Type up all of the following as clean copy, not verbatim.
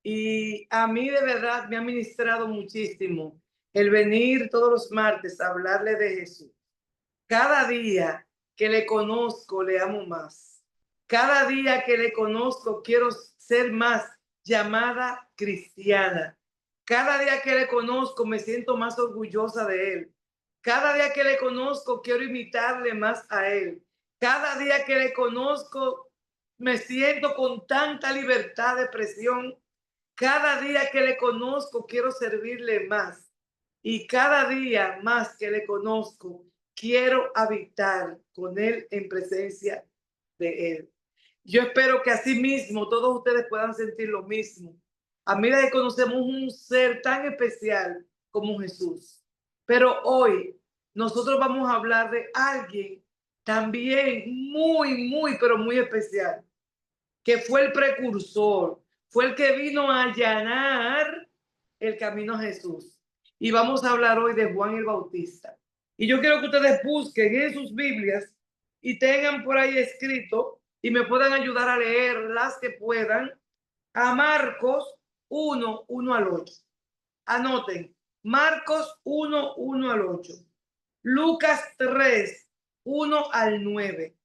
Y a mí de verdad me ha ministrado muchísimo el venir todos los martes a hablarle de Jesús. Cada día que le conozco, le amo más. Cada día que le conozco, quiero ser más llamada cristiana. Cada día que le conozco, me siento más orgullosa de él. Cada día que le conozco, quiero imitarle más a él. Cada día que le conozco, me siento con tanta libertad de expresión. Cada día que le conozco, quiero servirle más. Y cada día más que le conozco, quiero habitar con él en presencia de él. Yo espero que así mismo todos ustedes puedan sentir lo mismo. A medida que conocemos un ser tan especial como Jesús. Pero hoy nosotros vamos a hablar de alguien también muy, pero muy especial, que fue el precursor, fue el que vino a allanar el camino a Jesús. Y vamos a hablar hoy de Juan el Bautista. Y yo quiero que ustedes busquen en sus Biblias y tengan por ahí escrito y me puedan ayudar a leer las que puedan a Marcos 1, 1 al 8. Anoten, Marcos 1, 1 al 8. Lucas 3, 1 al 9.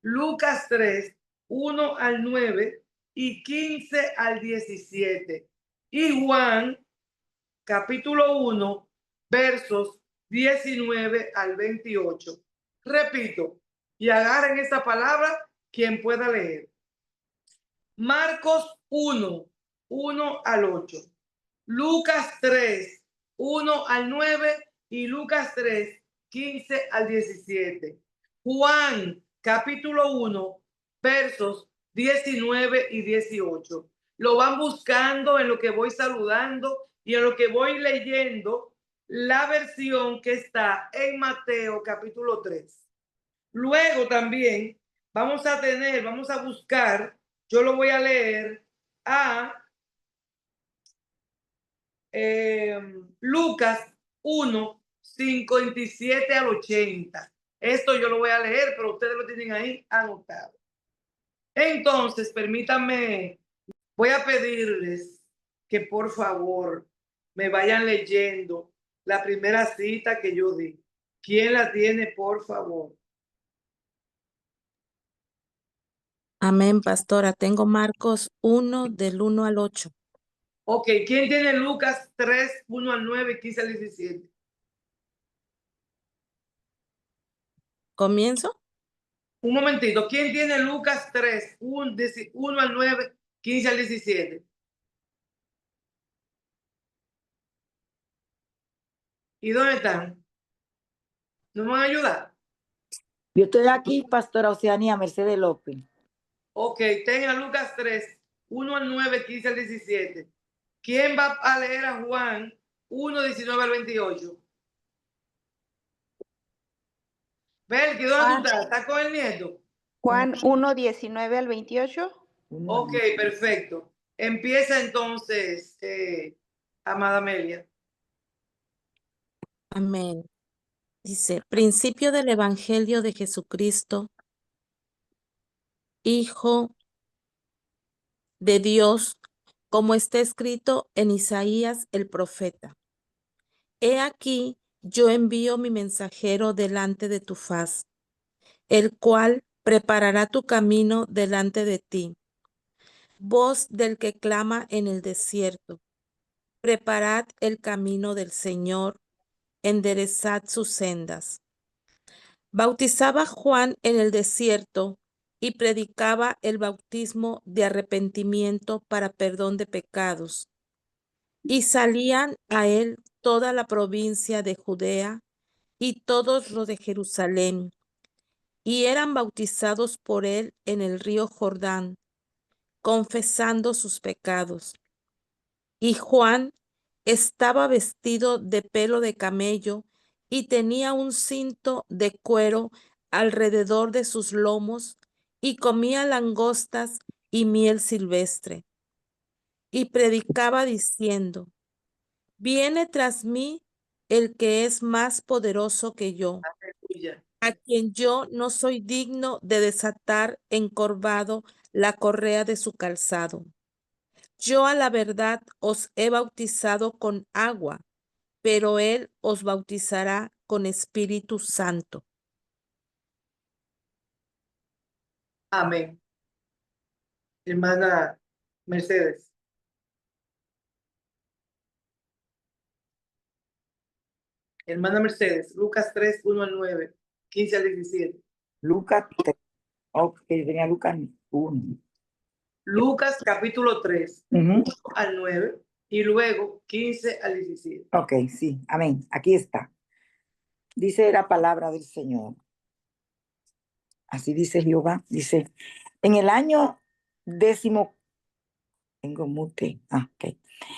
Lucas 3, 1 al 9 y 15 al 17. Y Juan, capítulo 1, versos 19 al 28. Repito, y agarren esa palabra quien pueda leer. Marcos 1, 1 al 8. Lucas 3, 1 al 9 y Lucas 3, 15 al 17. Juan, capítulo 1, versos 19 y 18. Lo van buscando en lo que voy saludando y en lo que voy leyendo la versión que está en Mateo, capítulo 3. Luego también vamos a buscar, yo lo voy a leer a Lucas 1, 57 al 80. Esto yo lo voy a leer, pero ustedes lo tienen ahí anotado. Entonces, permítanme, voy a pedirles que por favor me vayan leyendo la primera cita que yo di. ¿Quién la tiene, por favor? Amén, pastora. Tengo Marcos 1 del 1 al 8. Ok, ¿quién tiene Lucas 3, 1 al 9, 15 al 17? ¿Comienzo? Un momentito, ¿quién tiene Lucas 3, 1 al 9, 15 al 17? ¿Y dónde están? ¿No me van a ayudar? Yo estoy aquí, pastora Oceanía Mercedes López. Ok, tenga Lucas 3, 1 al 9, 15 al 17. ¿Quién va a leer a Juan 1, 19 al 28? Belki, ¿dónde tú estás? ¿Estás con el nieto? Juan 1, 19 al 28. Ok, perfecto. Empieza entonces, amada Amelia. Amén. Dice, principio del Evangelio de Jesucristo, Hijo de Dios, como está escrito en Isaías el profeta. He aquí, yo envío mi mensajero delante de tu faz, el cual preparará tu camino delante de ti. Voz del que clama en el desierto, preparad el camino del Señor, enderezad sus sendas. Bautizaba Juan en el desierto y predicaba el bautismo de arrepentimiento para perdón de pecados. Y salían a él toda la provincia de Judea y todos los de Jerusalén, y eran bautizados por él en el río Jordán, confesando sus pecados. Y Juan estaba vestido de pelo de camello y tenía un cinto de cuero alrededor de sus lomos y comía langostas y miel silvestre. Y predicaba diciendo, viene tras mí el que es más poderoso que yo, Aleluya. a quien yo no soy digno de desatar encorvado la correa de su calzado. Yo a la verdad os he bautizado con agua, pero Él os bautizará con Espíritu Santo. Amén. Hermana Mercedes. Hermana Mercedes, Lucas 3, 1 al 9, 15 al 17. Lucas 3. Ok, venía Lucas 1. Lucas capítulo 3, 1 al 9 y luego 15 al 17. Ok, sí, amén. Aquí está. Dice la palabra del Señor. Así dice Jehová. Dice, en el año tengo mute. Ok.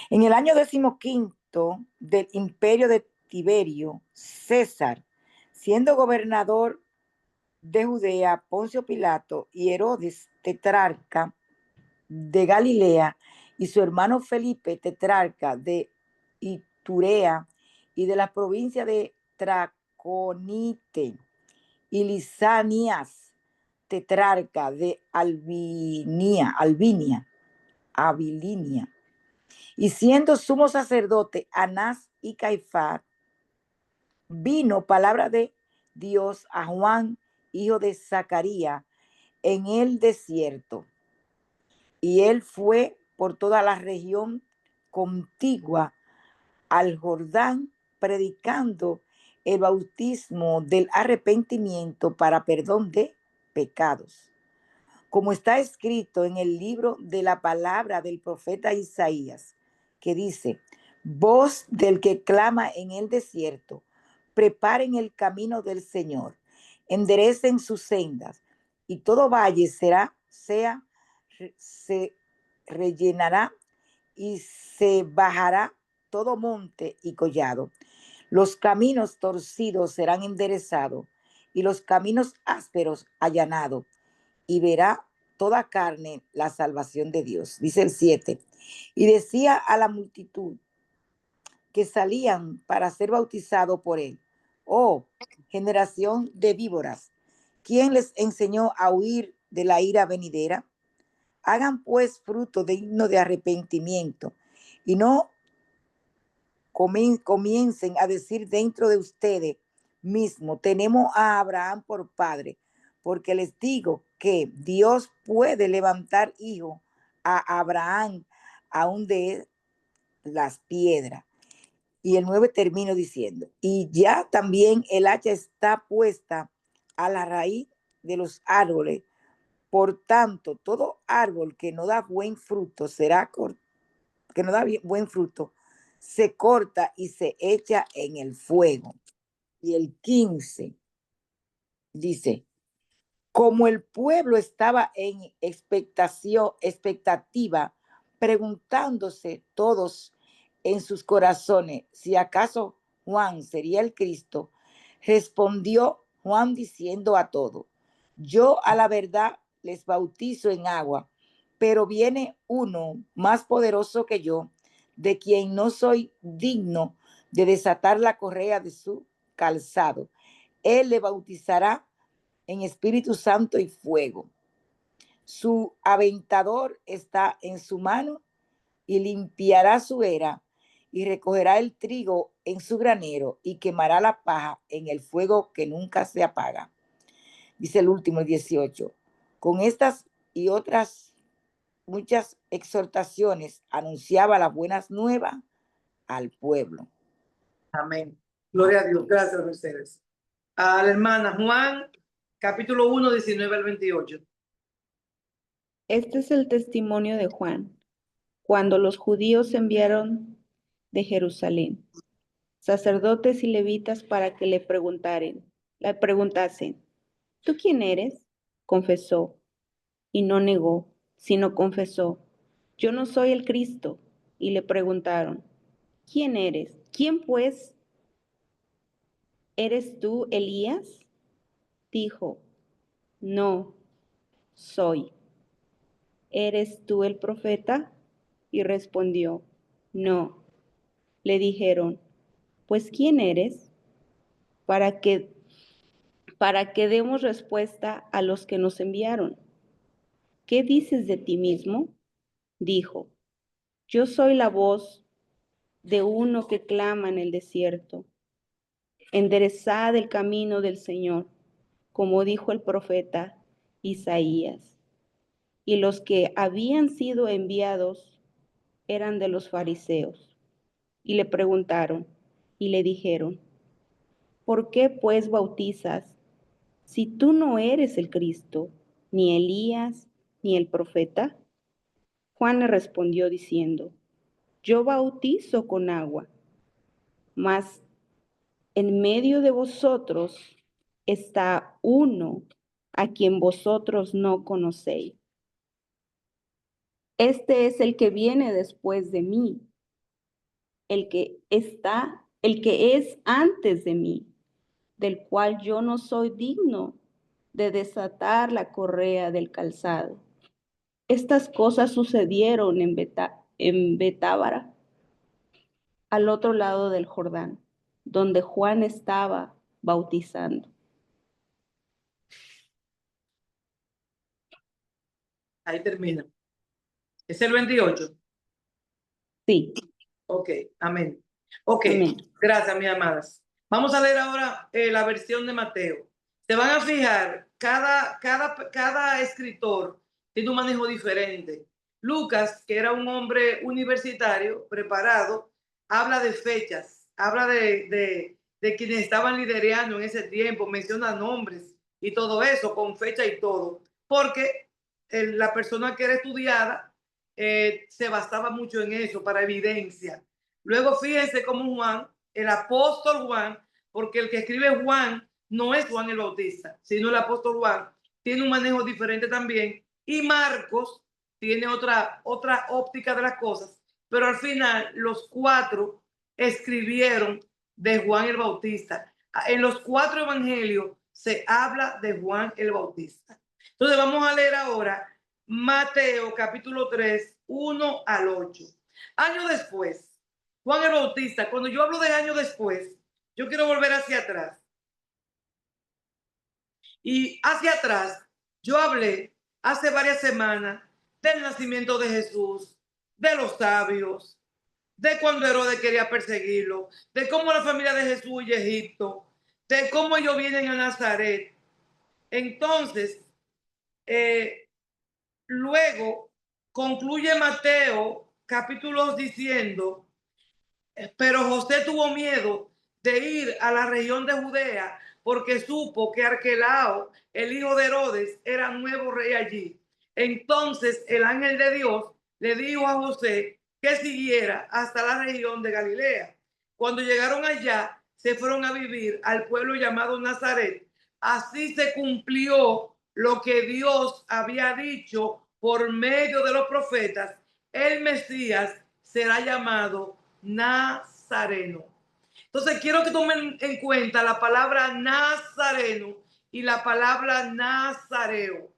En el año 15º del imperio de Tiberio, César, siendo gobernador de Judea, Poncio Pilato y Herodes, tetrarca de Galilea, y su hermano Felipe, tetrarca de Iturea y de la provincia de Traconite, y Lisanias, tetrarca de Abilinia, y siendo sumo sacerdote Anás y Caifás, vino palabra de Dios a Juan, hijo de Zacarías, en el desierto. Y él fue por toda la región contigua al Jordán, predicando el bautismo del arrepentimiento para perdón de pecados, como está escrito en el libro de la palabra del profeta Isaías, que dice: voz del que clama en el desierto, preparen el camino del Señor, enderecen sus sendas, y todo valle se rellenará, y se bajará todo monte y collado. Los caminos torcidos serán enderezados, y los caminos ásperos allanados, y verá toda carne la salvación de Dios. Dice el 7. Y decía a la multitud que salían para ser bautizado por él: oh, generación de víboras, ¿quién les enseñó a huir de la ira venidera? Hagan pues fruto digno de arrepentimiento, y no comiencen a decir dentro de ustedes mismos: tenemos a Abraham por padre, porque les digo que Dios puede levantar hijo a Abraham aún de las piedras. Y el 9 termino diciendo: y ya también el hacha está puesta a la raíz de los árboles. Por tanto, todo árbol que no da buen fruto buen fruto, se corta y se echa en el fuego. Y el 15 dice: como el pueblo estaba en expectativa, preguntándose todos en sus corazones si acaso Juan sería el Cristo, respondió Juan diciendo a todos: yo a la verdad les bautizo en agua, pero viene uno más poderoso que yo, de quien no soy digno de desatar la correa de su calzado. Él le bautizará en Espíritu Santo y fuego. Su aventador está en su mano, y limpiará su era, y recogerá el trigo en su granero, y quemará la paja en el fuego que nunca se apaga. Dice el último, 18. Con estas y otras muchas exhortaciones anunciaba las buenas nuevas al pueblo. Amén. Gloria a Dios. Gracias, Mercedes. A la hermana Juan, capítulo 1, 19 al 28. Este es el testimonio de Juan, cuando los judíos enviaron de Jerusalén sacerdotes y levitas para que le preguntasen: ¿tú quién eres? Confesó, y no negó, sino confesó: yo no soy el Cristo. Y le preguntaron: ¿quién eres? ¿Quién pues? ¿Eres tú Elías? Dijo: no soy. ¿Eres tú el profeta? Y respondió: no. Le dijeron: pues ¿quién eres? Para que demos respuesta a los que nos enviaron. ¿Qué dices de ti mismo? Dijo: Yo soy la voz de uno que clama en el desierto. Enderezad el camino del Señor, como dijo el profeta Isaías. Y los que habían sido enviados eran de los fariseos. Y le preguntaron y le dijeron, ¿por qué pues bautizas si tú no eres el Cristo, ni Elías, ni el profeta? Juan le respondió diciendo, yo bautizo con agua, mas en medio de vosotros está uno a quien vosotros no conocéis. Este es el que viene después de mí, el que es antes de mí, del cual yo no soy digno de desatar la correa del calzado. Estas cosas sucedieron en Betábara, al otro lado del Jordán, donde Juan estaba bautizando. Ahí termina. Es el 28. Sí, Ok, amén. Ok, amén. gracias, mis amadas. Vamos a leer ahora la versión de Mateo. Se van a fijar, cada escritor tiene un manejo diferente. Lucas, que era un hombre universitario, preparado, habla de fechas, habla de quienes estaban liderando en ese tiempo, menciona nombres y todo eso, con fecha y todo, porque la persona que era estudiada se basaba mucho en eso para evidencia. Luego fíjense cómo Juan, el apóstol Juan, porque el que escribe Juan no es Juan el Bautista, sino el apóstol Juan, tiene un manejo diferente también. Y Marcos tiene otra óptica de las cosas, pero al final los cuatro escribieron de Juan el Bautista. En los cuatro evangelios se habla de Juan el Bautista. Entonces vamos a leer ahora Mateo capítulo 3, 1 al 8. Años después, Juan el Bautista, cuando yo hablo de años después, yo quiero volver hacia atrás. Y hacia atrás, yo hablé hace varias semanas del nacimiento de Jesús, de los sabios, de cuando Herodes quería perseguirlo, de cómo la familia de Jesús huye a Egipto, de cómo ellos vienen a Nazaret. Entonces, luego concluye Mateo capítulo 2 diciendo, pero José tuvo miedo de ir a la región de Judea porque supo que Arquelao, el hijo de Herodes, era nuevo rey allí. Entonces el ángel de Dios le dijo a José que siguiera hasta la región de Galilea. Cuando llegaron allá, se fueron a vivir al pueblo llamado Nazaret. Así se cumplió lo que Dios había dicho por medio de los profetas. El Mesías será llamado Nazareno. Entonces quiero que tomen en cuenta la palabra Nazareno y la palabra Nazareo.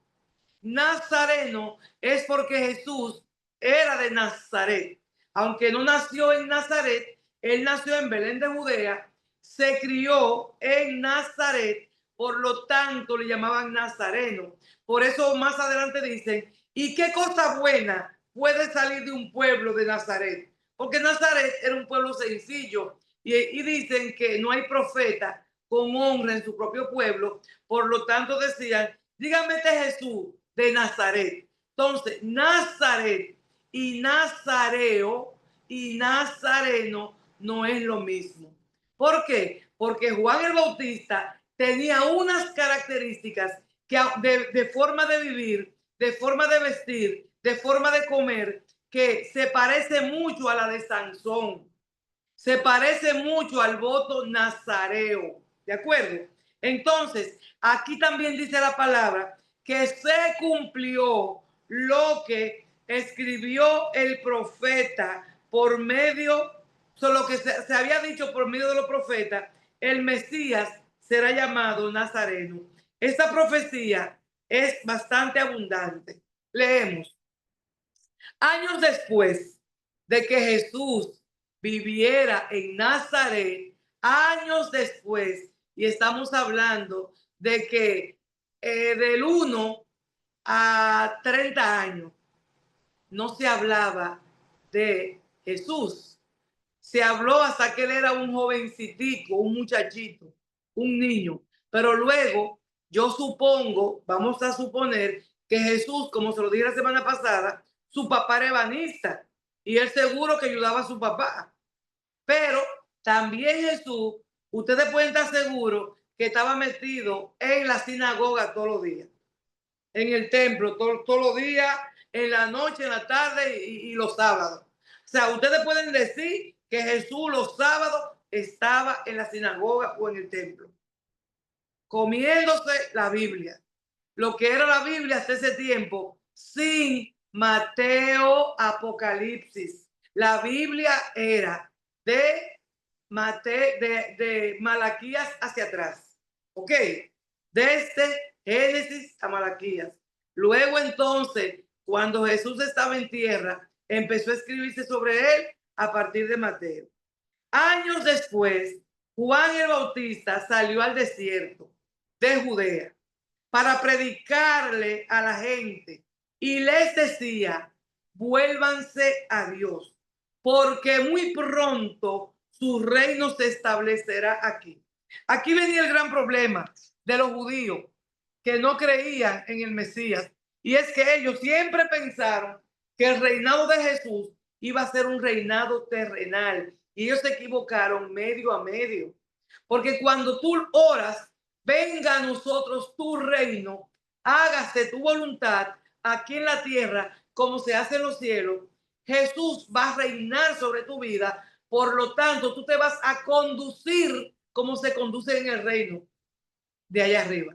Nazareno es porque Jesús era de Nazaret. Aunque no nació en Nazaret, él nació en Belén de Judea, se crió en Nazaret, por lo tanto le llamaban Nazareno. Por eso más adelante dicen, ¿y qué cosa buena puede salir de un pueblo de Nazaret? Porque Nazaret era un pueblo sencillo y dicen que no hay profeta con honra en su propio pueblo. Por lo tanto decían, dígame este Jesús de Nazaret. Entonces, Nazaret y Nazareo y Nazareno no es lo mismo. ¿Por qué? Porque Juan el Bautista tenía unas características que de forma de vivir, de forma de vestir, de forma de comer, que se parece mucho a la de Sansón. Se parece mucho al voto nazareo. ¿De acuerdo? Entonces, aquí también dice la palabra que se cumplió lo que escribió el profeta por medio, lo que se había dicho por medio de los profetas, el Mesías será llamado Nazareno. Esta profecía es bastante abundante. Leemos. Años después de que Jesús viviera en Nazaret, años después, y estamos hablando de que del 1 a 30 años no se hablaba de Jesús. Se habló hasta que él era un jovencitico, un muchachito, un niño. Pero luego, yo supongo, vamos a suponer que Jesús, como se lo dije la semana pasada, su papá era ebanista y él seguro que ayudaba a su papá. Pero también Jesús, ustedes pueden estar seguros que estaba metido en la sinagoga todos los días, en el templo todos los días, en la noche, en la tarde y los sábados. O sea, ustedes pueden decir que Jesús los sábados estaba en la sinagoga o en el templo, comiéndose la Biblia, lo que era la Biblia hasta ese tiempo, sin Mateo, Apocalipsis. La Biblia era de Malaquías hacia atrás, ¿ok? Desde Génesis a Malaquías. Luego entonces, cuando Jesús estaba en tierra, empezó a escribirse sobre él a partir de Mateo. Años después, Juan el Bautista salió al desierto de Judea para predicarle a la gente y les decía: vuélvanse a Dios, porque muy pronto su reino se establecerá aquí. Aquí venía el gran problema de los judíos que no creían en el Mesías, y es que ellos siempre pensaron que el reinado de Jesús iba a ser un reinado terrenal, y ellos se equivocaron medio a medio, porque cuando tú oras, venga a nosotros tu reino, hágase tu voluntad aquí en la tierra como se hace en los cielos, Jesús va a reinar sobre tu vida. Por lo tanto, tú te vas a conducir como se conduce en el reino de allá arriba.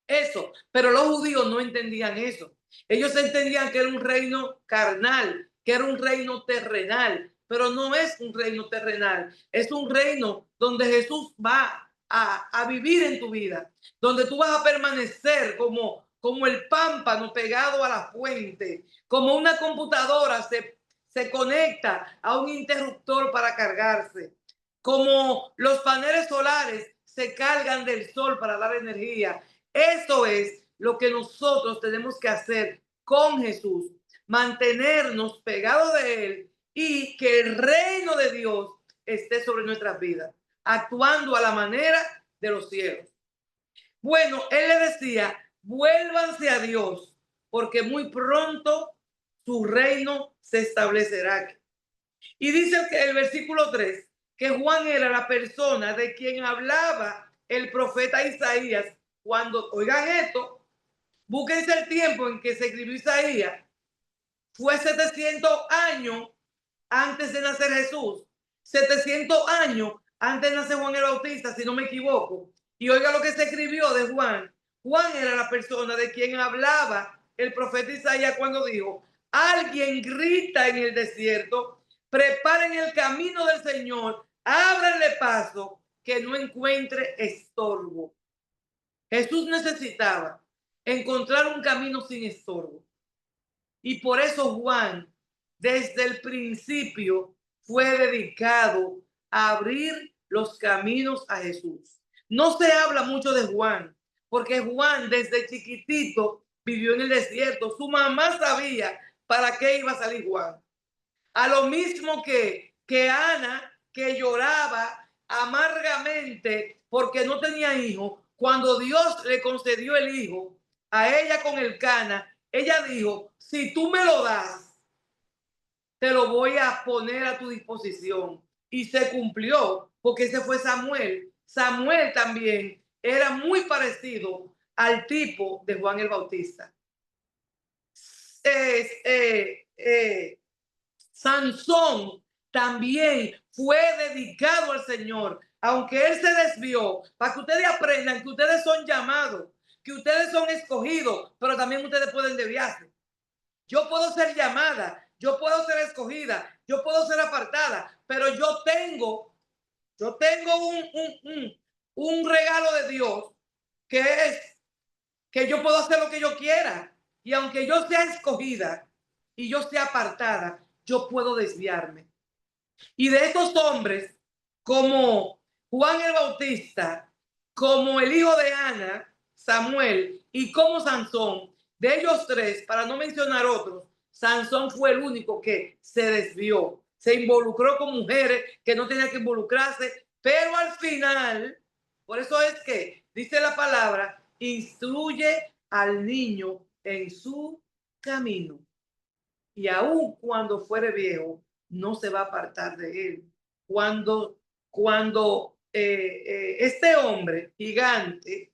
Eso, pero los judíos no entendían eso. Ellos entendían que era un reino carnal, que era un reino terrenal, pero no es un reino terrenal, es un reino donde Jesús va a vivir en tu vida, donde tú vas a permanecer como el pámpano pegado a la fuente, como una computadora se conecta a un interruptor para cargarse, como los paneles solares se cargan del sol para dar energía. Eso es lo que nosotros tenemos que hacer con Jesús, mantenernos pegados de él y que el reino de Dios esté sobre nuestras vidas, actuando a la manera de los cielos. Bueno, él le decía: vuélvanse a Dios, porque muy pronto su reino se establecerá aquí. Y dice que el versículo 3, que Juan era la persona de quien hablaba el profeta Isaías. Cuando oigan esto, búsquense el tiempo en que se escribió Isaías. Fue 700 años antes de nacer Jesús, 700 años antes de nacer Juan el Bautista, si no me equivoco. Y oiga lo que se escribió de Juan. Juan era la persona de quien hablaba el profeta Isaías cuando dijo: alguien grita en el desierto, preparen el camino del Señor, ábranle paso, que no encuentre estorbo. Jesús necesitaba encontrar un camino sin estorbo. Y por eso Juan, desde el principio, fue dedicado a abrir los caminos a Jesús. No se habla mucho de Juan, porque Juan desde chiquitito vivió en el desierto. Su mamá sabía para qué iba a salir Juan. A lo mismo que Ana, que lloraba amargamente porque no tenía hijo, cuando Dios le concedió el hijo a ella con el Cana, ella dijo: si tú me lo das, te lo voy a poner a tu disposición. Y se cumplió, porque ese fue Samuel. Samuel también era muy parecido al tipo de Juan el Bautista. Sansón también fue dedicado al Señor, aunque él se desvió, para que ustedes aprendan que ustedes son llamados, que ustedes son escogidos, pero también ustedes pueden desviarse. Yo puedo ser llamada, yo puedo ser escogida, yo puedo ser apartada, pero yo tengo un regalo de Dios, que es que yo puedo hacer lo que yo quiera. Y aunque yo sea escogida y yo sea apartada, yo puedo desviarme. Y de estos hombres, como Juan el Bautista, como el hijo de Ana, Samuel, y como Sansón, de ellos tres, para no mencionar otros, Sansón fue el único que se desvió, se involucró con mujeres que no tenía que involucrarse, pero al final, por eso es que dice la palabra, instruye al niño en su camino, y aun cuando fuere viejo, no se va a apartar de él. Cuando este hombre gigante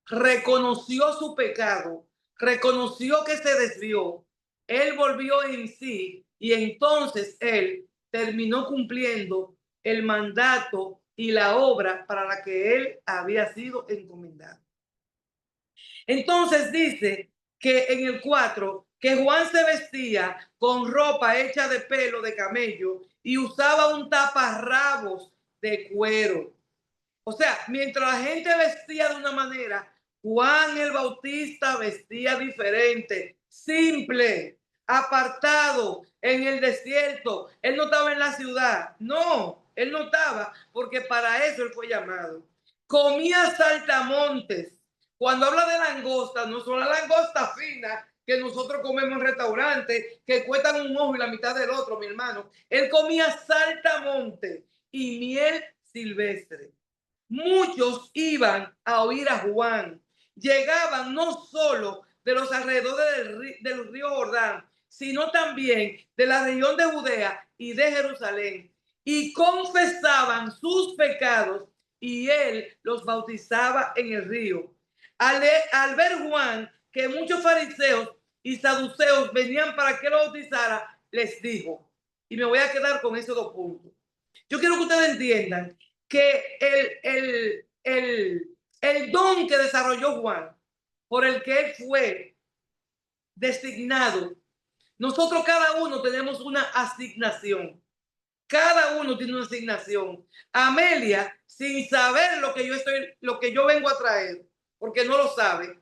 reconoció su pecado, reconoció que se desvió, él volvió en sí y entonces él terminó cumpliendo el mandato y la obra para la que él había sido encomendado. Entonces dice que en el 4, que Juan se vestía con ropa hecha de pelo de camello y usaba un taparrabos de cuero. O sea, mientras la gente vestía de una manera, Juan el Bautista vestía diferente, simple, apartado, en el desierto. Él no estaba en la ciudad. No, él no estaba, porque para eso él fue llamado. Comía saltamontes. Cuando habla de langosta, no son las langostas finas que nosotros comemos en restaurantes, que cuestan un ojo y la mitad del otro, mi hermano. Él comía saltamonte y miel silvestre. Muchos iban a oír a Juan. Llegaban no solo de los alrededores del río Jordán, sino también de la región de Judea y de Jerusalén, y confesaban sus pecados, y él los bautizaba en el río. Al ver Juan que muchos fariseos y saduceos venían para que lo bautizara, les dijo, y me voy a quedar con esos dos puntos. Yo quiero que ustedes entiendan que el don que desarrolló Juan, por el que él fue designado, nosotros cada uno tenemos una asignación. Cada uno tiene una asignación. Amelia, sin saber lo que yo vengo a traer, porque no lo sabe,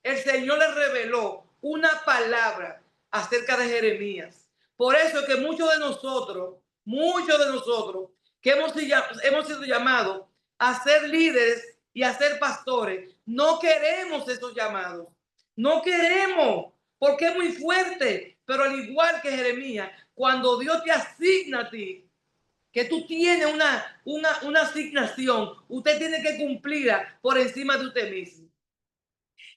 el Señor le reveló una palabra acerca de Jeremías. Por eso es que muchos de nosotros que hemos sido llamados a ser líderes y a ser pastores, no queremos esos llamados. No queremos, porque es muy fuerte. Pero al igual que Jeremías, cuando Dios te asigna a ti, que tú tienes una asignación, usted tiene que cumplirla por encima de usted mismo.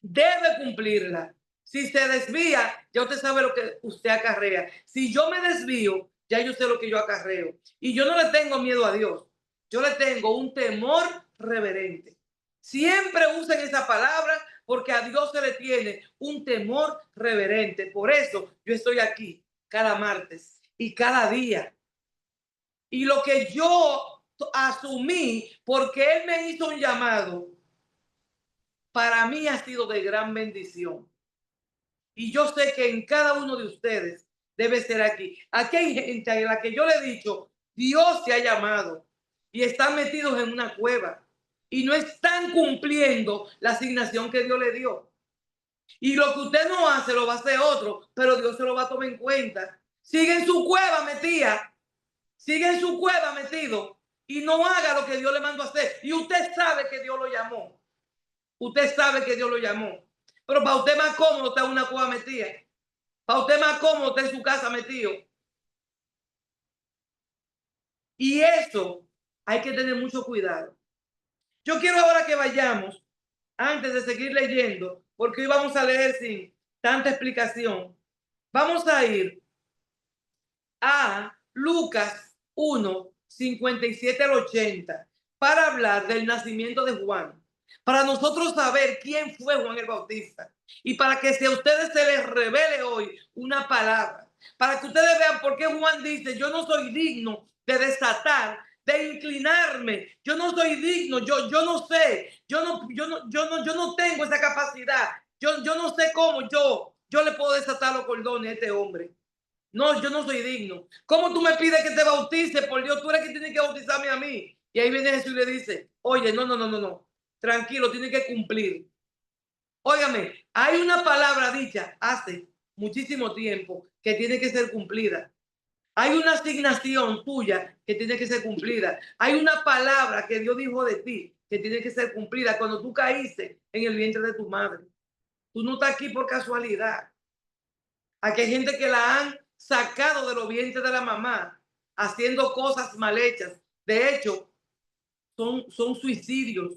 Debe cumplirla. Si se desvía, ya usted sabe lo que usted acarrea. Si yo me desvío, ya yo sé lo que yo acarreo. Y yo no le tengo miedo a Dios. Yo le tengo un temor reverente. Siempre usen esa palabra porque a Dios se le tiene un temor reverente. Por eso yo estoy aquí cada martes y cada día. Y lo que yo asumí, porque Él me hizo un llamado, para mí ha sido de gran bendición. Y yo sé que en cada uno de ustedes debe ser aquí. Aquí hay gente a la que yo le he dicho, Dios te ha llamado y están metidos en una cueva y no están cumpliendo la asignación que Dios le dio. Y lo que usted no hace lo va a hacer otro, pero Dios se lo va a tomar en cuenta. Sigue en su cueva metida. Sigue en su cueva metido y no haga lo que Dios le mandó a hacer. Y usted sabe que Dios lo llamó. Usted sabe que Dios lo llamó. Pero para usted más cómodo está en una cueva metida. Para usted más cómodo está en su casa metido. Y eso hay que tener mucho cuidado. Yo quiero ahora que vayamos, antes de seguir leyendo, porque hoy vamos a leer sin tanta explicación. Vamos a ir a Lucas 1, 57 al 80, para hablar del nacimiento de Juan, para nosotros saber quién fue Juan el Bautista y para que si a ustedes se les revele hoy una palabra, para que ustedes vean por qué Juan dice, yo no soy digno de desatar, de inclinarme, yo no soy digno, yo no sé, yo no tengo esa capacidad, yo no sé cómo yo le puedo desatar los cordones a este hombre. No, yo no soy digno. ¿Cómo tú me pides que te bautice? Por Dios, tú eres que tienes que bautizarme a mí. Y ahí viene Jesús y le dice, oye, no. Tranquilo, tienes que cumplir. Óigame, hay una palabra dicha hace muchísimo tiempo que tiene que ser cumplida. Hay una asignación tuya que tiene que ser cumplida. Hay una palabra que Dios dijo de ti que tiene que ser cumplida cuando tú caíste en el vientre de tu madre. Tú no estás aquí por casualidad. Aquí hay gente que la han sacado de los vientres de la mamá, haciendo cosas mal hechas. De hecho, son suicidios,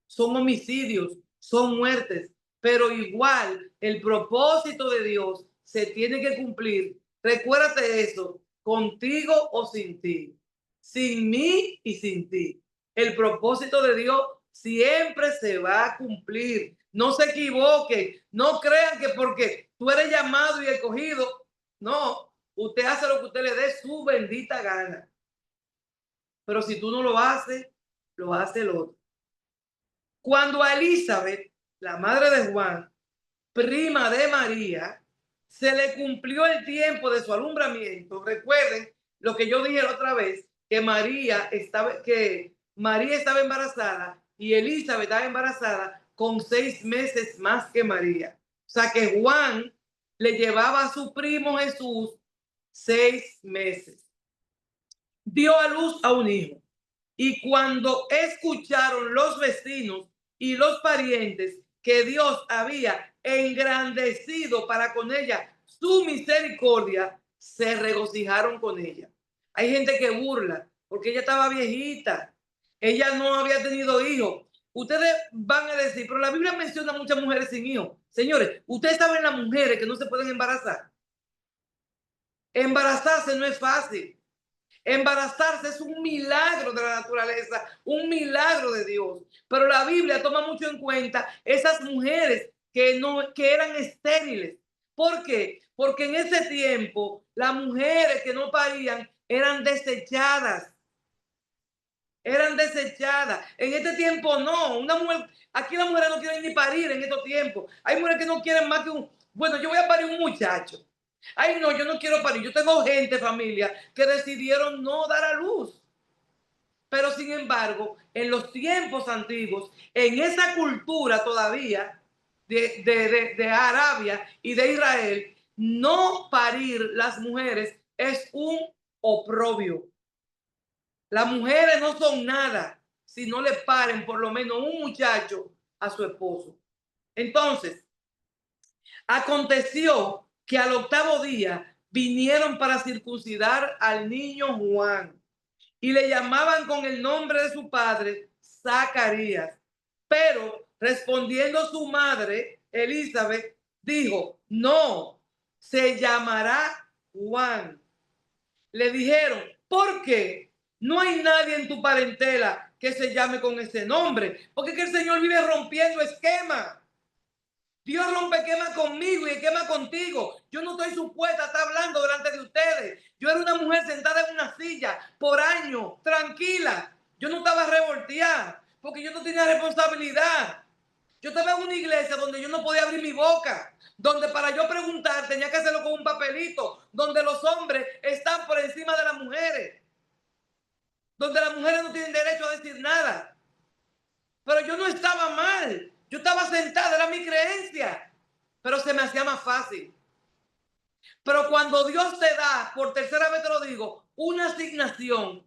son homicidios, son muertes, pero igual el propósito de Dios se tiene que cumplir. Recuérdate eso, contigo o sin ti, sin mí y sin ti. El propósito de Dios siempre se va a cumplir. No se equivoquen, no crean que porque tú eres llamado y escogido, no, usted hace lo que usted le dé su bendita gana. Pero si tú no lo haces, lo hace el otro. Cuando a Elizabeth, la madre de Juan, prima de María, se le cumplió el tiempo de su alumbramiento, recuerden lo que yo dije la otra vez, que María estaba embarazada y Elizabeth estaba embarazada con 6 meses más que María. O sea que Juan le llevaba a su primo Jesús 6 meses. Dio a luz a un hijo. Y cuando escucharon los vecinos y los parientes que Dios había engrandecido para con ella su misericordia, se regocijaron con ella. Hay gente que burla porque ella estaba viejita, ella no había tenido hijos. Ustedes van a decir, pero la Biblia menciona muchas mujeres sin hijos. Señores, ustedes saben las mujeres que no se pueden embarazar. Embarazarse no es fácil. Embarazarse es un milagro de la naturaleza, un milagro de Dios. Pero la Biblia toma mucho en cuenta esas mujeres que eran estériles. ¿Por qué? Porque en ese tiempo las mujeres que no parían eran desechadas. Eran desechadas. En este tiempo no. Aquí las mujeres no quieren ni parir en estos tiempos. Hay mujeres que no quieren más que bueno, yo voy a parir un muchacho. Ay, no, yo no quiero parir. Yo tengo gente, familia, que decidieron no dar a luz. Pero sin embargo, en los tiempos antiguos, en esa cultura todavía de Arabia y de Israel, no parir las mujeres es un oprobio. Las mujeres no son nada si no le paren por lo menos un muchacho a su esposo. Entonces, aconteció que al 8º día vinieron para circuncidar al niño Juan y le llamaban con el nombre de su padre Zacarías. Pero respondiendo su madre, Elizabeth, dijo, no, se llamará Juan. Le dijeron, ¿por qué? No hay nadie en tu parentela que se llame con ese nombre, porque es que el Señor vive rompiendo esquemas. Dios rompe esquema conmigo y esquema contigo. Yo no estoy supuesta a estar hablando delante de ustedes. Yo era una mujer sentada en una silla por años, tranquila. Yo no estaba revolteada porque yo no tenía responsabilidad. Yo estaba en una iglesia donde yo no podía abrir mi boca, donde para yo preguntar tenía que hacerlo con un papelito, donde los hombres están por encima de las mujeres, donde las mujeres no tienen derecho a decir nada. Pero yo no estaba mal. Yo estaba sentada, era mi creencia, pero se me hacía más fácil. Pero cuando Dios te da, por tercera vez te lo digo, una asignación,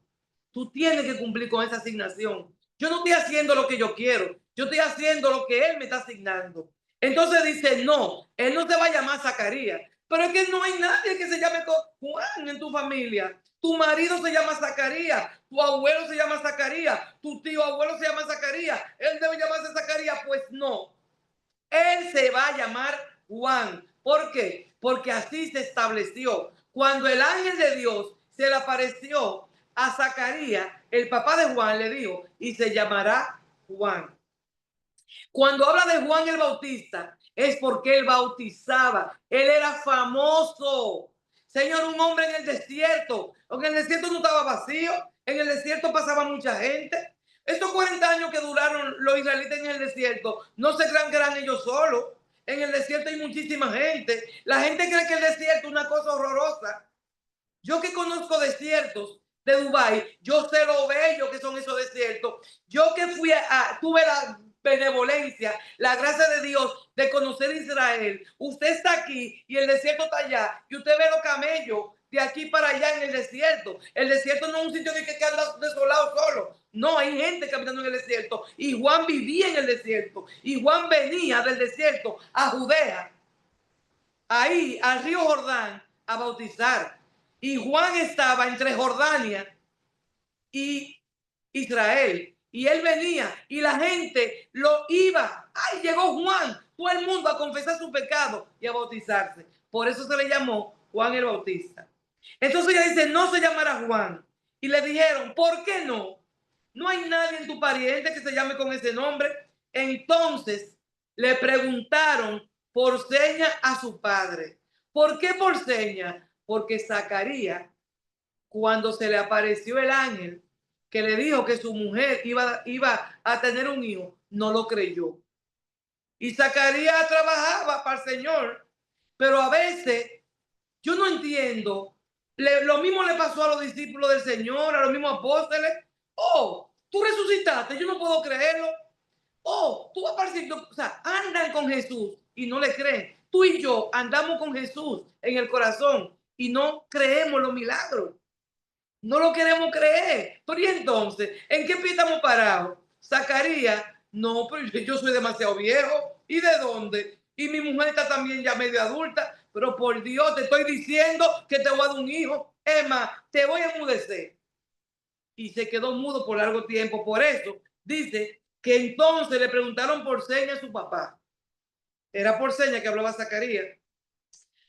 tú tienes que cumplir con esa asignación. Yo no estoy haciendo lo que yo quiero, yo estoy haciendo lo que Él me está asignando. Entonces dice, no, Él no te va a llamar Zacarías, pero es que no hay nadie que se llame Juan en tu familia. Tu marido se llama Zacarías, tu abuelo se llama Zacarías, tu tío abuelo se llama Zacarías, él debe llamarse Zacarías. Pues no, él se va a llamar Juan. ¿Por qué? Porque así se estableció. Cuando el ángel de Dios se le apareció a Zacarías, el papá de Juan le dijo, y se llamará Juan. Cuando habla de Juan el Bautista, es porque él bautizaba. Él era famoso. Señor, un hombre en el desierto. En el desierto no estaba vacío. En el desierto pasaba mucha gente. Estos 40 años que duraron los israelitas en el desierto, no se crean que eran ellos solos. En el desierto hay muchísima gente. La gente cree que el desierto es una cosa horrorosa. Yo que conozco desiertos de Dubái, yo sé lo bello que son esos desiertos. Yo que tuve la benevolencia, la gracia de Dios de conocer Israel. Usted está aquí y el desierto está allá y usted ve los camellos de aquí para allá en el desierto. El desierto no es un sitio de que anda desolado solo. No, hay gente caminando en el desierto. Y Juan vivía en el desierto. Y Juan venía del desierto a Judea. ahí al río Jordán a bautizar. Y Juan estaba entre Jordania y Israel. Y él venía y la gente lo iba. ¡Ay, llegó Juan! Todo el mundo a confesar su pecado y a bautizarse. Por eso se le llamó Juan el Bautista. Entonces ella dice, no se llamará Juan. Y le dijeron, ¿por qué no? No hay nadie en tu pariente que se llame con ese nombre. Entonces le preguntaron por seña a su padre. ¿Por qué por seña? Porque Zacarías, cuando se le apareció el ángel que le dijo que su mujer iba a tener un hijo, no lo creyó. Y Zacarías trabajaba para el Señor, pero a veces yo no entiendo. Lo mismo le pasó a los discípulos del Señor, a los mismos apóstoles. Oh, tú resucitaste, yo no puedo creerlo. Oh, tú apareciste, o sea, andan con Jesús y no le creen. Tú y yo andamos con Jesús en el corazón y no creemos los milagros. No lo queremos creer. Pero y entonces, ¿en qué pie estamos parados? Zacarías, no, pero yo soy demasiado viejo. ¿Y de dónde? Y mi mujer está también ya medio adulta. Pero por Dios, te estoy diciendo que te voy a dar un hijo. Es más, te voy a enmudecer. Y se quedó mudo por largo tiempo. Por eso dice que entonces le preguntaron por seña a su papá. Era por seña que hablaba Zacarías.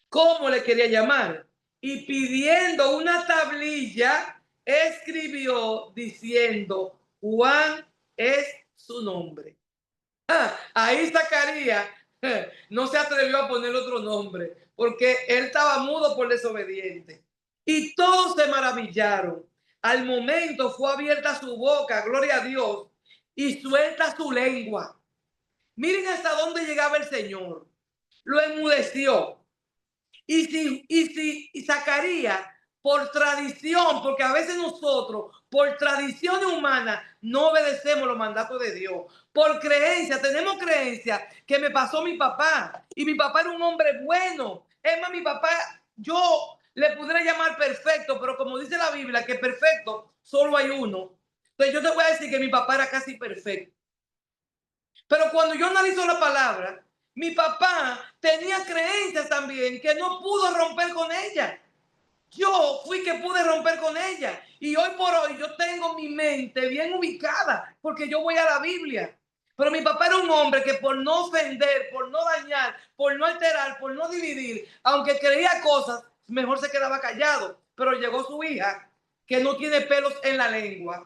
¿Cómo le quería llamar? Y pidiendo una tablilla, escribió diciendo, Juan es su nombre. Ahí Zacarías no se atrevió a poner otro nombre, porque él estaba mudo por desobediente. Y todos se maravillaron. Al momento fue abierta su boca, gloria a Dios, y suelta su lengua. Miren hasta dónde llegaba el Señor. Lo enmudeció. Y Zacarías, por tradición, porque a veces nosotros, por tradiciones humanas, no obedecemos los mandatos de Dios. Por creencia, tenemos creencia que me pasó mi papá. Y mi papá era un hombre bueno. Es más, mi papá, yo le pudiera llamar perfecto, pero como dice la Biblia, que perfecto solo hay uno. Entonces yo te voy a decir que mi papá era casi perfecto. Pero cuando yo analizo la palabra, mi papá tenía creencias también que no pudo romper con ella. Yo fui que pude romper con ella. Y hoy por hoy yo tengo mi mente bien ubicada porque yo voy a la Biblia. Pero mi papá era un hombre que por no ofender, por no dañar, por no alterar, por no dividir, aunque creía cosas, mejor se quedaba callado. Pero llegó su hija que no tiene pelos en la lengua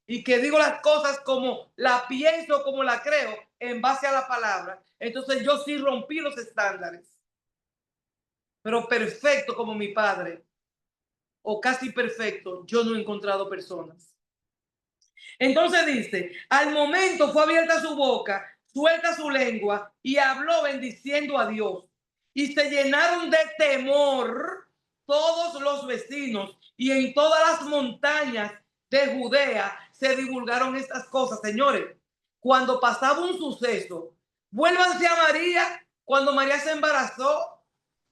y que digo las cosas como la pienso, como la creo, en base a la palabra. Entonces yo sí rompí los estándares. Pero perfecto como mi padre, o casi perfecto, yo no he encontrado personas. Entonces dice, al momento fue abierta su boca, suelta su lengua y habló bendiciendo a Dios. Y se llenaron de temor todos los vecinos, y en todas las montañas de Judea se divulgaron estas cosas. Señores, cuando pasaba un suceso, vuélvanse a María, cuando María se embarazó,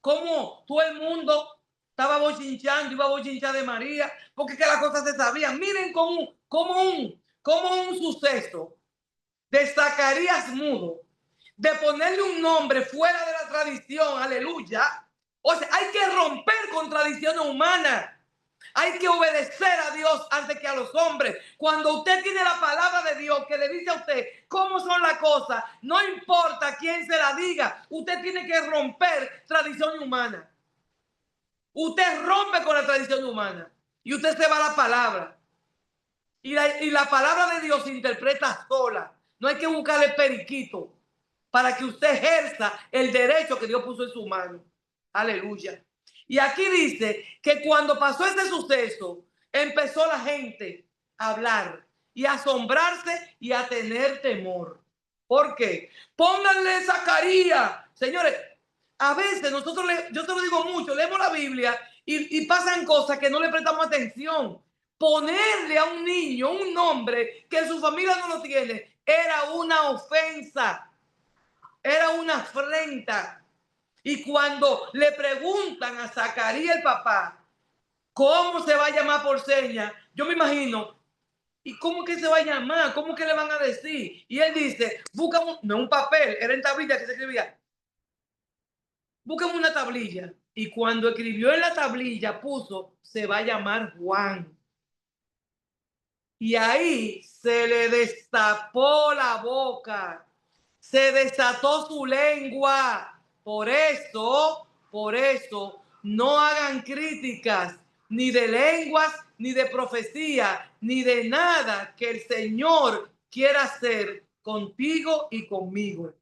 como todo el mundo estaba bochinchando, iba a bochinchar de María, porque que las cosas se sabían. Miren como un suceso de Zacarías mudo, de ponerle un nombre fuera de la tradición, aleluya. O sea, hay que romper con tradiciones humanas. Hay que obedecer a Dios antes que a los hombres. Cuando usted tiene la palabra de Dios que le dice a usted cómo son las cosas, no importa quién se la diga, usted tiene que romper tradición humana. Usted rompe con la tradición humana y usted se va a la palabra. Y la palabra de Dios se interpreta sola. No hay que buscarle periquito para que usted ejerza el derecho que Dios puso en su mano. Aleluya. Y aquí dice que cuando pasó este suceso, empezó la gente a hablar y a asombrarse y a tener temor. ¿Por qué? Pónganle Zacarías. Señores, a veces nosotros, yo te lo digo mucho, leemos la Biblia y pasan cosas que no le prestamos atención. Ponerle a un niño un nombre que su familia no lo tiene era una ofensa, era una afrenta. Y cuando le preguntan a Zacarías el papá cómo se va a llamar por seña, yo me imagino, ¿y cómo que se va a llamar? ¿Cómo que le van a decir? Y él dice, busca un papel, era en tablilla que se escribía, Búsqueme una tablilla. Y cuando escribió en la tablilla puso, se va a llamar Juan. Y ahí se le destapó la boca, se desató su lengua. Por eso, no hagan críticas ni de lenguas, ni de profecía, ni de nada que el Señor quiera hacer contigo y conmigo.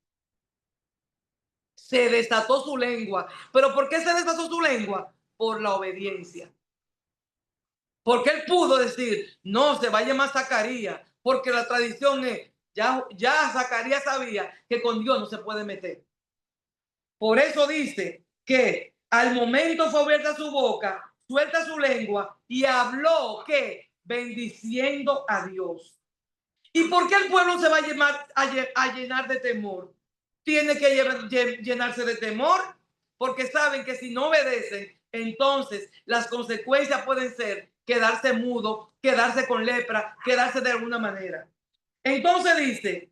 Se desató su lengua. ¿Pero por qué se desató su lengua? Por la obediencia. Porque él pudo decir, no, se va a llamar Zacarías, porque la tradición es, ya Zacarías sabía que con Dios no se puede meter. Por eso dice que al momento fue abierta su boca, suelta su lengua y habló que bendiciendo a Dios. ¿Y por qué el pueblo se va a llenar de temor? Tiene que llenarse de temor porque saben que si no obedecen, entonces las consecuencias pueden ser quedarse mudo, quedarse con lepra, quedarse de alguna manera. Entonces dice,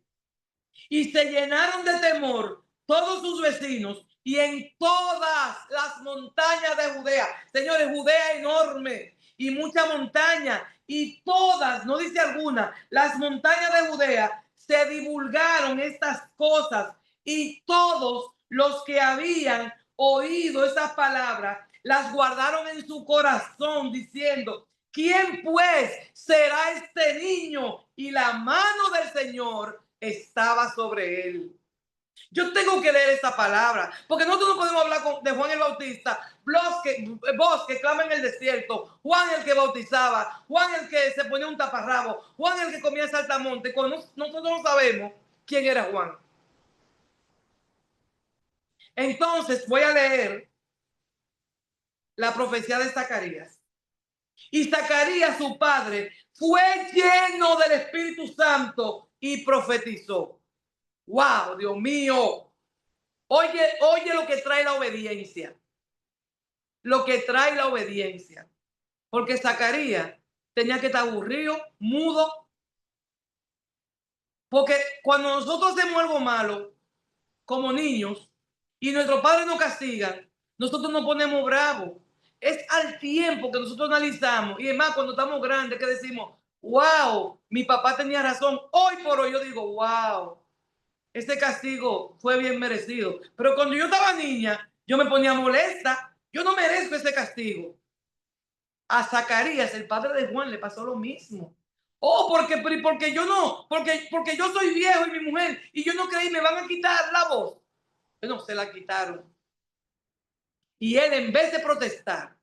y se llenaron de temor todos sus vecinos y en todas las montañas de Judea. Señores, Judea enorme y mucha montaña y todas, no dice alguna, las montañas de Judea se divulgaron estas cosas y todos los que habían oído esas palabras las guardaron en su corazón diciendo, ¿quién pues será este niño? Y la mano del Señor estaba sobre él. Yo tengo que leer esa palabra, porque nosotros no podemos hablar de Juan el Bautista, vos que clama en el desierto, Juan el que bautizaba, Juan el que se ponía un taparrabo, Juan el que comía saltamonte, cuando nosotros no sabemos quién era Juan. Entonces voy a leer la profecía de Zacarías. Y Zacarías, su padre, fue lleno del Espíritu Santo y profetizó. ¡Wow, Dios mío! Oye lo que trae la obediencia. Lo que trae la obediencia. Porque Zacarías tenía que estar aburrido, mudo. Porque cuando nosotros hacemos algo malo, como niños, y nuestros padres nos castigan, nosotros nos ponemos bravos. Es al tiempo que nosotros analizamos. Y además, cuando estamos grandes, que decimos, wow, mi papá tenía razón. Hoy por hoy yo digo, wow, ese castigo fue bien merecido. Pero cuando yo estaba niña, yo me ponía molesta. Yo no merezco ese castigo. A Zacarías, el padre de Juan, le pasó lo mismo. Oh, porque yo no, porque yo soy viejo y mi mujer, y yo no creí, me van a quitar la voz. Bueno, se la quitaron. Y él, en vez de protestar,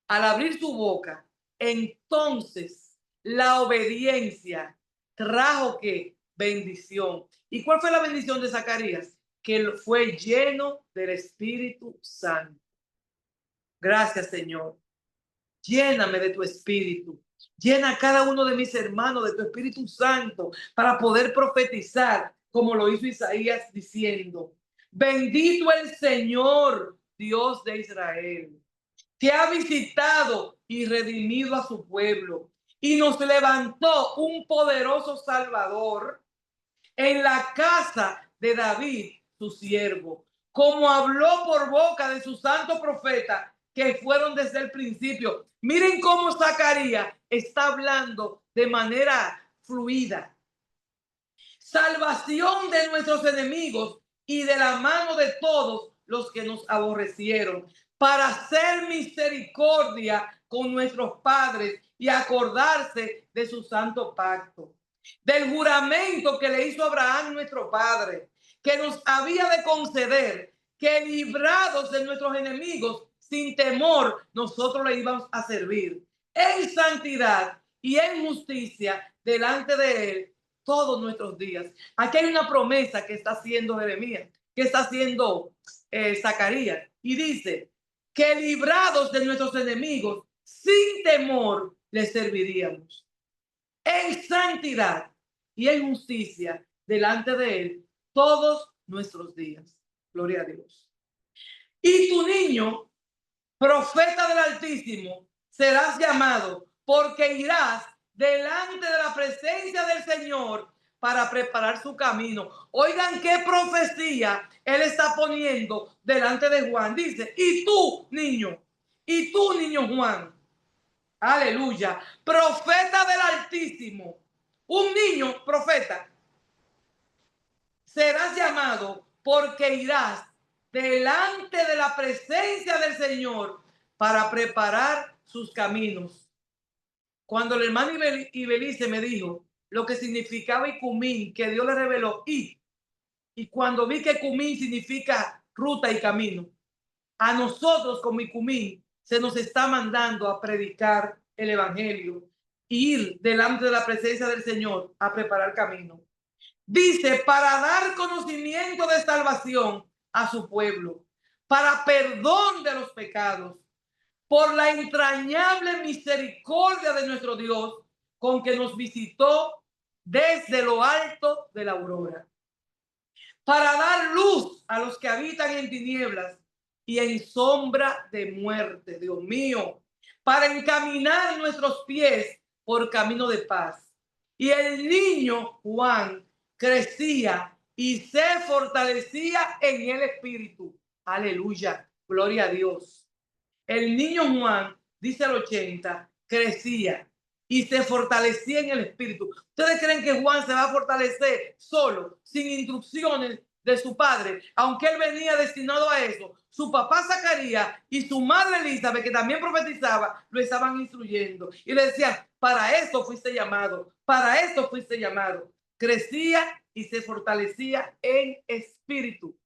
al abrir su boca, entonces la obediencia trajo que bendición. ¿Y cuál fue la bendición de Zacarías? Que él fue lleno del Espíritu Santo. Gracias, Señor. Lléname de tu Espíritu. Llena a cada uno de mis hermanos de tu Espíritu Santo para poder profetizar como lo hizo Isaías diciendo, bendito el Señor, Dios de Israel, que ha visitado y redimido a su pueblo y nos levantó un poderoso Salvador en la casa de David, su siervo, como habló por boca de su santo profeta que fueron desde el principio. Miren cómo Zacarías está hablando de manera fluida. Salvación de nuestros enemigos y de la mano de todos los que nos aborrecieron, para hacer misericordia con nuestros padres y acordarse de su santo pacto, del juramento que le hizo Abraham nuestro padre, que nos había de conceder que librados de nuestros enemigos, sin temor, nosotros le íbamos a servir en santidad y en justicia delante de él todos nuestros días. Aquí hay una promesa que está haciendo Jeremías, que está haciendo Zacarías, y dice que librados de nuestros enemigos, sin temor, les serviríamos en santidad y en justicia delante de él todos nuestros días. Gloria a Dios. Y tu niño, profeta del Altísimo, serás llamado, porque irás delante de la presencia del Señor para preparar su camino. Oigan qué profecía él está poniendo delante de Juan. Dice, y tú, niño Juan, aleluya, profeta del Altísimo, un niño profeta, serás llamado porque irás delante de la presencia del Señor para preparar sus caminos. Cuando el hermano Ibelice me dijo lo que significaba Icumín, que Dios le reveló, y cuando vi que Icumín significa ruta y camino, a nosotros como Icumín se nos está mandando a predicar el evangelio, ir delante de la presencia del Señor a preparar camino. Dice, para dar conocimiento de salvación a su pueblo, para perdón de los pecados, por la entrañable misericordia de nuestro Dios, con que nos visitó desde lo alto de la aurora, para dar luz a los que habitan en tinieblas y en sombra de muerte, Dios mío, para encaminar nuestros pies por camino de paz. Y el niño Juan crecía y se fortalecía en el espíritu. Aleluya, gloria a Dios. El niño Juan, dice el 80, crecía y se fortalecía en el espíritu. ¿Ustedes creen que Juan se va a fortalecer solo, sin instrucciones de su padre? Aunque él venía destinado a eso, su papá Zacarías y su madre Elizabeth, que también profetizaba, lo estaban instruyendo. Y le decían, para esto fuiste llamado, para esto fuiste llamado. Crecía y se fortalecía en espíritu.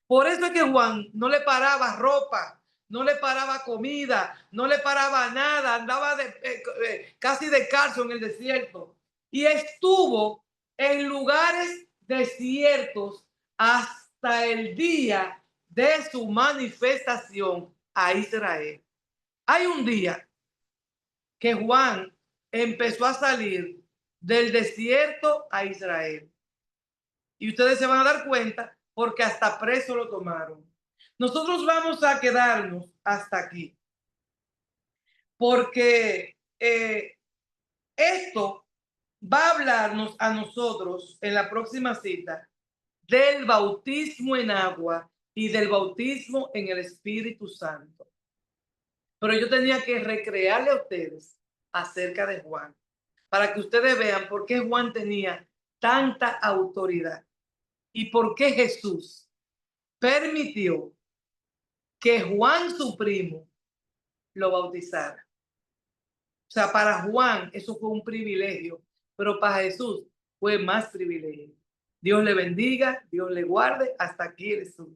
Por eso es que Juan no le paraba ropa, no le paraba comida, no le paraba nada, andaba casi descalzo en el desierto. Y estuvo en lugares desiertos hasta el día de su manifestación a Israel. Hay un día que Juan empezó a salir del desierto a Israel. Y ustedes se van a dar cuenta porque hasta preso lo tomaron. Nosotros vamos a quedarnos hasta aquí, porque esto va a hablarnos a nosotros en la próxima cita del bautismo en agua y del bautismo en el Espíritu Santo. Pero yo tenía que recrearle a ustedes acerca de Juan, para que ustedes vean por qué Juan tenía tanta autoridad y por qué Jesús permitió que Juan, su primo, lo bautizara. O sea, para Juan eso fue un privilegio, pero para Jesús fue más privilegio. Dios le bendiga, Dios le guarde. Hasta aquí Jesús.